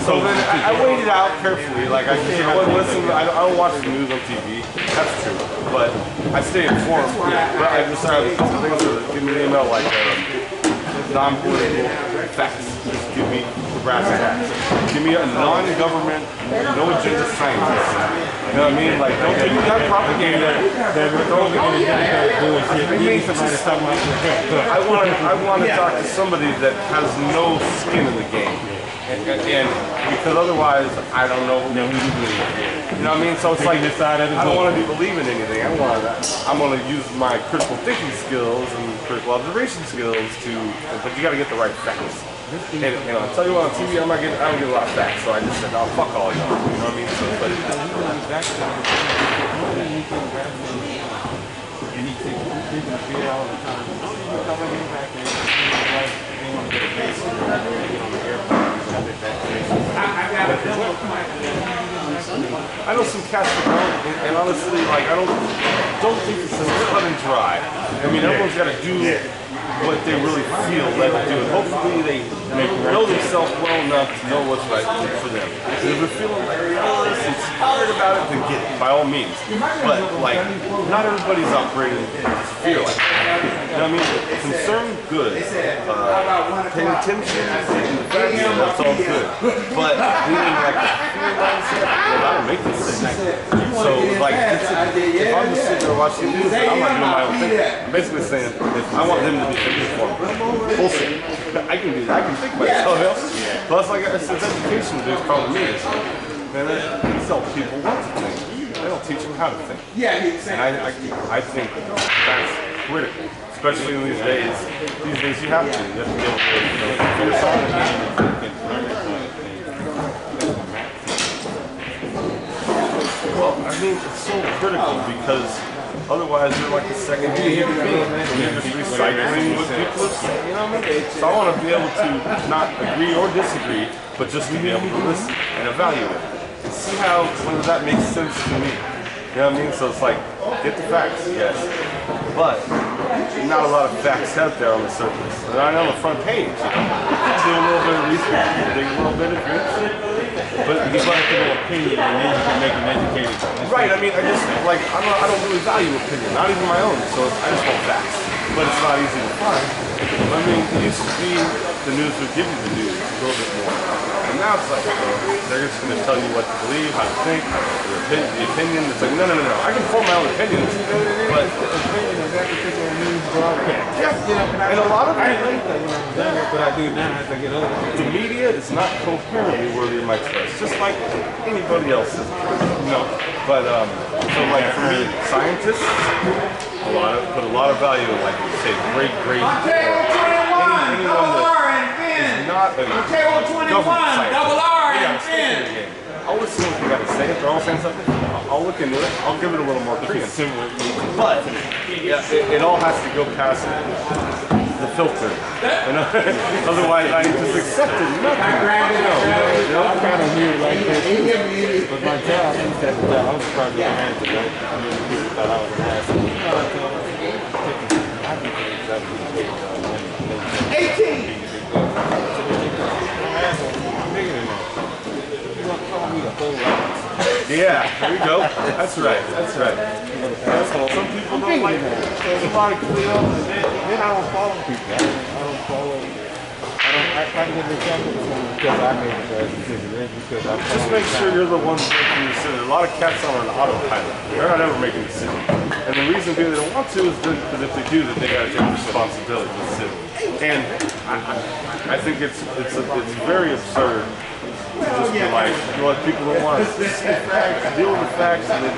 So then I waited out carefully, like I wasn't listening, I don't watch the news on TV, that's true, but I stay informed. But I decided a couple things to give me an email like non-political facts. Just give me the brass tacks. Give me a non-government, no agenda scientist. You know what I mean? Like, don't give me that propaganda. I want to talk to somebody that has no skin in the game. And because otherwise, I don't know who to believe. You know what I mean? So it's like, I don't want to be believing anything. I'm going to use my critical thinking skills and critical observation skills but you got to get the right facts. And I'll tell you what, on TV, I don't get a lot of facts. So I just said, oh, fuck all y'all. You know what I mean? So, but I know some cats that don't, and honestly, like I don't think it's so cut and dry. I mean, everyone's got to do what they really feel led to do. Hopefully, they know themselves well enough to know what's right for them. And if they're feeling like nervous and scared about it, then get it by all means. But like, not everybody's operating in fear like that. You know what I mean? Concern, good. Paying attention, that's all good. But being like a fear mindset, well, that'll make this thing. So like, if I'm just sitting there watching the news, I'm not doing my own thing. I'm basically saying, I want them to be thinking for me. Bullshit. I can do that. I can think myself else. Plus, like I said, education is part of me. Man, I tell people what to think. They don't teach them how to think. Yeah, And I think that's critical, especially in these days. These days you have to. You have to be able to figure something out. Well, I mean, it's so critical because otherwise you're like a second-hand human being. You're just recycling what people are saying, you know what I mean? So I want to be able to not agree or disagree, but just to be able to listen and evaluate and see how, whether that makes sense to me. You know what I mean? So it's like, get the facts, yes, but not a lot of facts out there on the surface. They're not on the front page, you know? Do a little bit of research, dig a little bit if you're interested. But You get an opinion and then you can make an educated decision. right, I mean, I just, like, I don't really value opinion, not even my own, so I just want facts. But it's not easy to find. I mean, it used to be the news would give you the news a little bit more. And now it's like, they're just going to tell you what to believe, how to think, the opinion. It's like, no. I can form my own opinions, but The opinion of that particular news broadcast. yeah, and a lot of I it, didn't like that when I was younger, but I do now as I get older. the media is not coherently worthy of my trust, just like anybody else is. But so like for me, scientists put a lot of value in, like you say, great anyone that is not a government scientist. Yeah, I'll listen to what you got to say. If they're all saying something, I'll look into it. I'll give it a little more credence. But yeah, it all has to go past the filter. You know? Otherwise, I just accepted nothing. I kind of hear like that. But my job, I was a project manager, right? I mean, people thought I was an ass. I told them, I do things that we 18. I'm bigger than that. You want to call me a whole lot. Yeah, there you go. That's right. Some people don't like it. There's a lot of Then I don't follow people. I can get the example because I made the bad decision. Then because I just make sure you're the ones making the decision. A lot of cats are on autopilot. They're not ever making decisions. And the reason being they don't want to is because if they do, then they got to take responsibility for the decision. And I think it's very absurd to just be like, you know, people don't want to see facts, deal with the facts, and then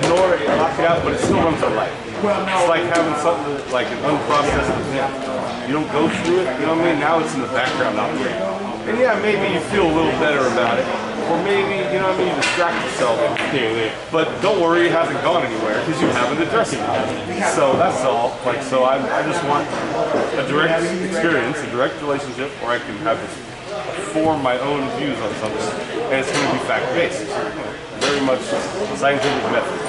ignore it, lock it out, but it still runs their life. It's like having something like an unprocessed event. You don't go through it, you know what I mean? Now it's in the background operating. And yeah, maybe you feel a little better about it. Or maybe, you know what I mean, you distract yourself. But don't worry, it hasn't gone anywhere because you haven't addressed it. So that's all. Like, so I just want a direct experience, a direct relationship where I can have this form my own views on something. And it's going to be fact-based. Very much scientific method.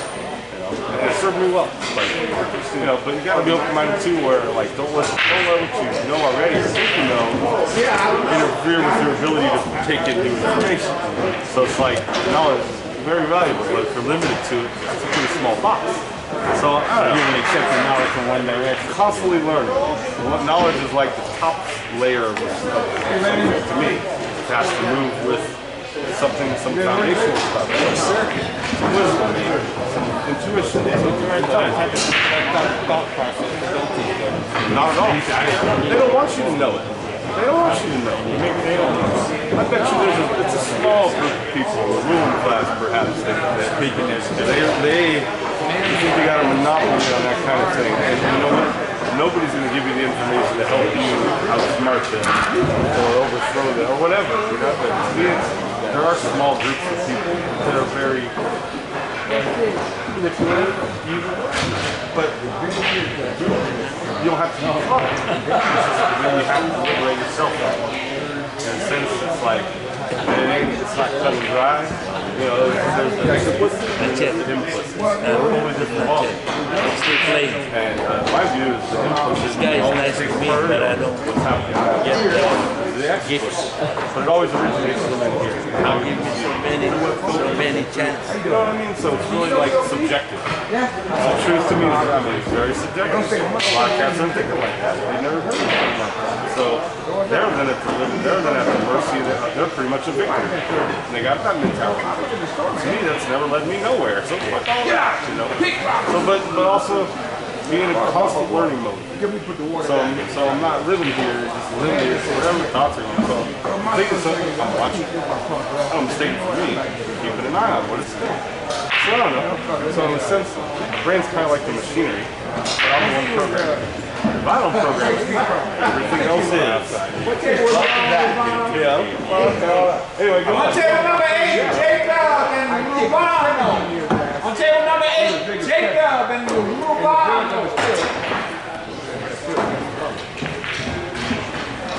And it served me well. Like, you know, but you gotta be open-minded too, where like don't let what you know already or think you know interfere with your ability to take in new information. So it's like knowledge is very valuable, but if you're limited to it, it's a pretty small box. So I don't know. even accepting knowledge from one direction. Constantly learning. Knowledge is like the top layer of something to me. It has to move with some foundational stuff. Some wisdom, maybe. Some intuition. Not at all. They don't want you to know it. They don't want you to know. Maybe they don't know. I bet you it's a small group of people, a ruling class perhaps, that peak in this. They think they got a monopoly on that kind of thing. And you know what? Nobody's going to give you the information to help you outsmart them or overthrow them or whatever. You know? But there are small groups of people that are very manipulative, evil, but you don't have to be caught. You have to liberate yourself that way. In a sense, it's like, it's not cut and dry. You know, there's inputs. Totally different ball. And my view is the inputs is always take part in what's happening. But it always originates from in here. I'll give you so many chances. You know what I mean? So it's really like subjective. The truth to me is very subjective. A lot of cats aren't thinking like that. They never heard of anything like that. So they're then at the mercy. They're pretty much a victim. And they got that mentality. To me, that's never led me nowhere. So fuck all that, you know. So, but also being in a constant learning mode. So I'm not living here, just living here. So whatever thoughts are going to come. I'm thinking something, I'm watching. I'm mistaken for me. Keeping an eye on what it's doing. So I don't know. So in a sense, the brain's kind of like the machinery, but I'm the one programming. If I don't program it, everything else is. Yeah. Anyway, go On on. table number 8, Jacob and Rubano. On table number 8, Jacob and Rubano.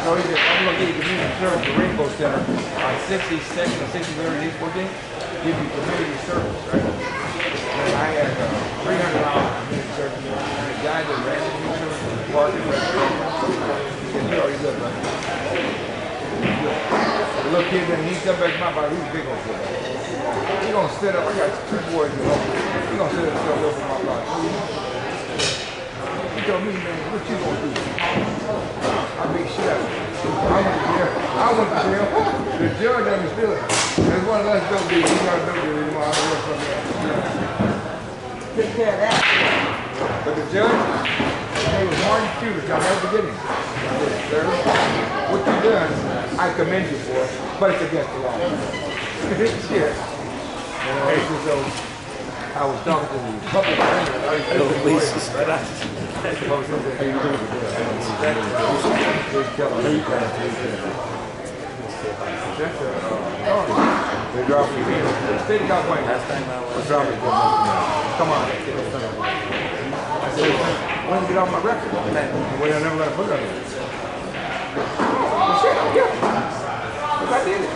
So he said, I'm going to give you community service at Rainbow Center on 62nd and 63rd and East 14th. Give you community service, right? And I had $300 community service. And the guy that ran the community service park and restaurant. He said, you already good, brother. The little kid, then he come back to my body, he's big on football. He gonna sit up, I got 2 boys at home. He gonna sit up and over my body. He told me, man, what you gonna do? I beat shit out of him. I went to jail. The judge understood. There's one less dope deal. He's not a dope deal anymore. I don't know what Take care of that. But the judge, his name was Martin Cubic. I'll never forget him. I said, sir, what you done, I commend you for, but it's against the law. Shit. You know, it's just so, I was talking to the public defender. I used to do they dropped me in. The state of California was dropping me. Come on. I said, when did you get off my record? Well, I'm never going to put it on you. Well, shit, I'm guilty. Because I did it.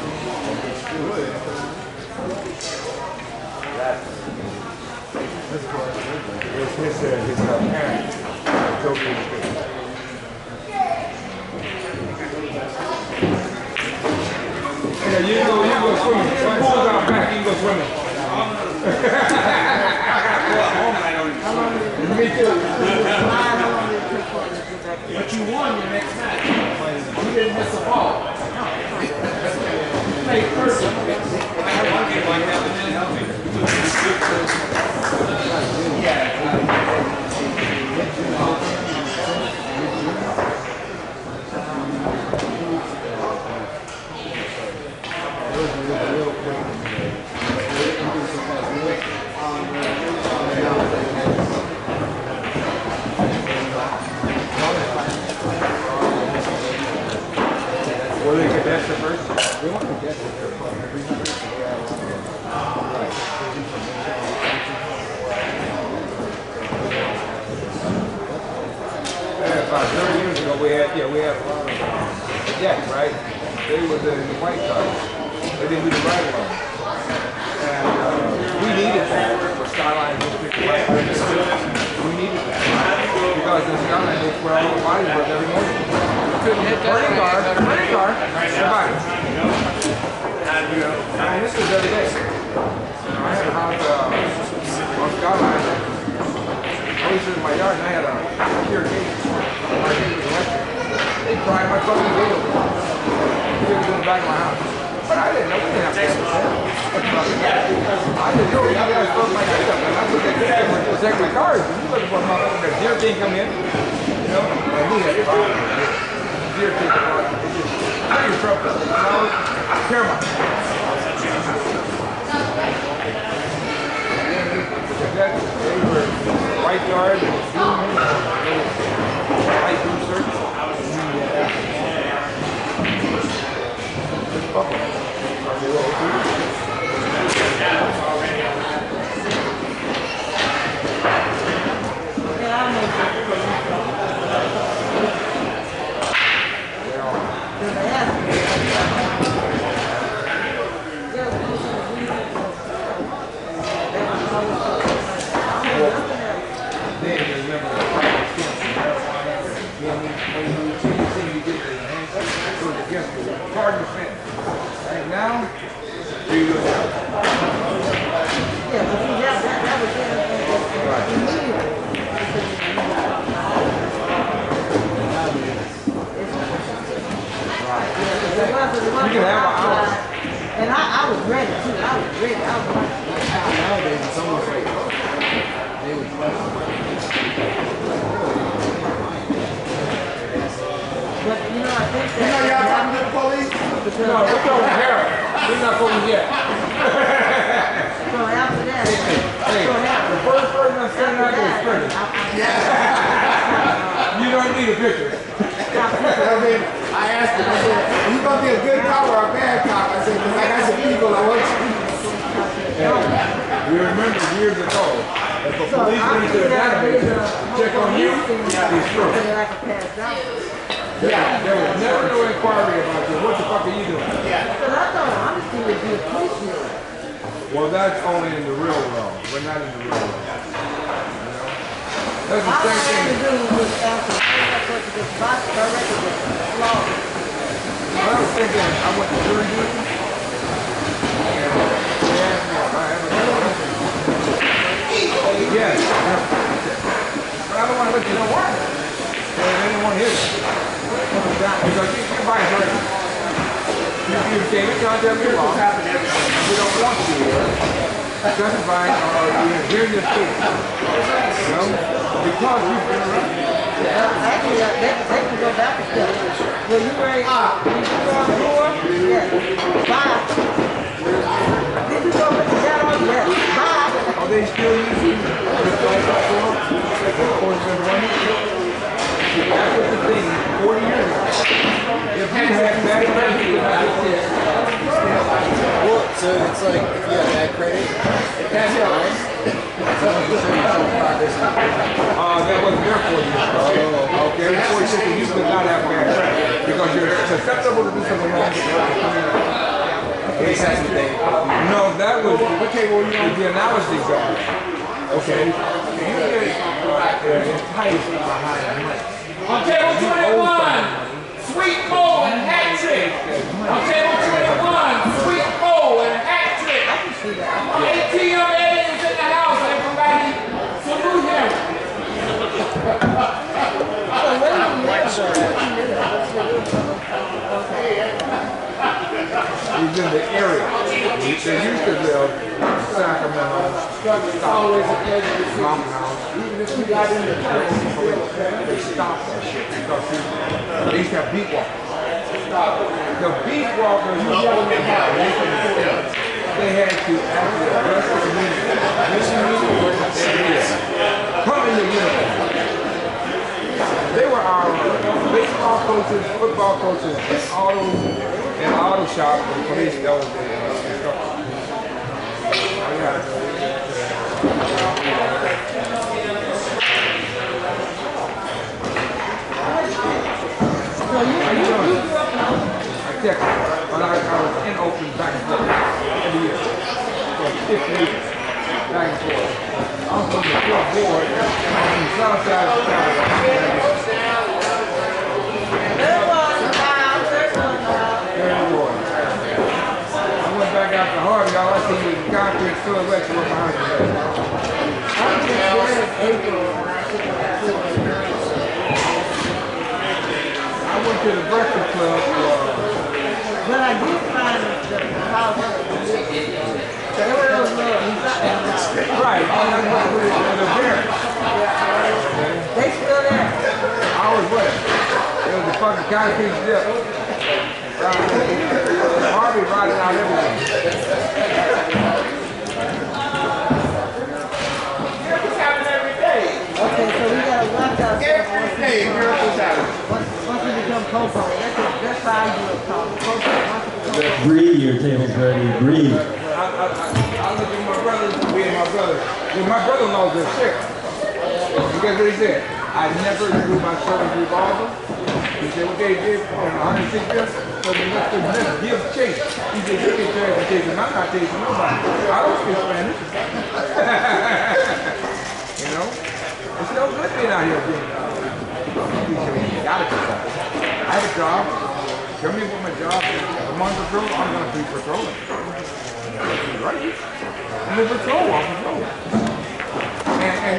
His parents told me you go swimming. The pool's out back, you can go swimming. Me too. But you won your next match. You didn't miss a ball. You played first. I had one game like that, but then help me. Will they get that first? They want to get it first. About 30 years ago, we had a lot of deck, right? They were the white cars. They didn't do the right one. And we needed that for Skyline District. We needed that. Because in Skyline District, where all the bodies work every morning. Burning car, everybody. And this was every day. I had a house on Skyline. I was in my yard and I had a pure gate. My gate was electric. They pried my fucking gate open. It was in the back of my house. But I didn't know. We didn't have to have I didn't know you guys broke my gate up. And I put that gate up to protect my cars. And you look for a motherfucker, that deer thing come in. You know? And he had problems. Deer thing come out. It just, I'm in trouble. You know? Paramount. They were white guard, white blue shirt. Right now, do you look out? Yeah, but see, that was You can have an hour. And I was ready too. I was ready. I was like, Nowadays, it's almost like they would but you know, I think that. You know y'all talking to the police? No, we're going to Harold. We're not going yet. So after that, Hey, the first person I'm sending out there is pretty. You don't need a picture. I mean, I asked him, I said, are you going to be a good cop or a bad cop? I said, because I got some people I want you. You remember years ago, if a police went to the database to check on you, he's true. Yeah, there was never no inquiry about you. What the fuck are you doing? Because I thought honesty would be appreciated. Well, that's only in the real world. We're not in the real world. You know? That's the All I same had to thing. do was ask the person to get box directly with law. When I was thinking, I went to jury duty, and they asked me if I ever got arrested. Yes. But I don't want to let you know why. They didn't want to hear it. Because you're vice versa. You came in contact with law. We don't want you here. Justifying or hearing your statement. You know? Because you've been arrested. Actually, they can go back a step. When you ready, when you go on the floor, yes, bye. Did you go with the cat on? Yes, bye. Are they still using the platform? That's what the thing 40 years ago. If you had bad credit, you would not get this. Well, so it's like if you have bad credit, That's right. That wasn't there 40 years ago. Okay, 40 years ago, you could not have bad credit because you're susceptible to do something wrong. No, that was the analogy guy. Okay, you get enticed behind money. On table 21, Sweet Mo and Hat Trick. On table 21, Sweet Mo and Hat Trick. ATM aliens in the house, everybody. Salute him. He's in the area. They used to live in Sacramento. It's always a pleasure to see Mama House. Even if we got in the police, they stopped that shit because they used to have beat walkers. The beat walkers were so they had to actually address the community. Come in the uniform. They were our baseball coaches, football coaches, and auto shop and police that was the instructor. How you doing? I checked it, but I was in Oakland back and forth every year. For 50 years. Back and forth. I'm from the field board on the south side of Callado. I went back out to Harvey, all I see was concrete silhouettes were behind me. I went to the Breakfast Club. But I did find the house. There were those little, Right, the Barracks. they still there. I was with it. It was a fucking concrete strip. Harvey riding out everywhere. Miracles happen every day. Okay, so we gotta watch out. Every day, miracles happen. Once we become Coco, that's how I do it, Coco. Breathe, your table's ready. Breathe. I look at my brothers, me and my brothers. My brother-in-law's a sick. You guess what he said? I never drew my shoulder's revolver. He said, what they did on 106 years, so the next give chase. He said, you can try to chase him. I'm not chasing nobody. I don't speak Spanish. You know? It's no good being out here being you gotta do something. I have a job. Tell me what my job is. If I'm on patrol, I'm gonna be patrolling. Right? I'm a patrol, I'm patrolling. And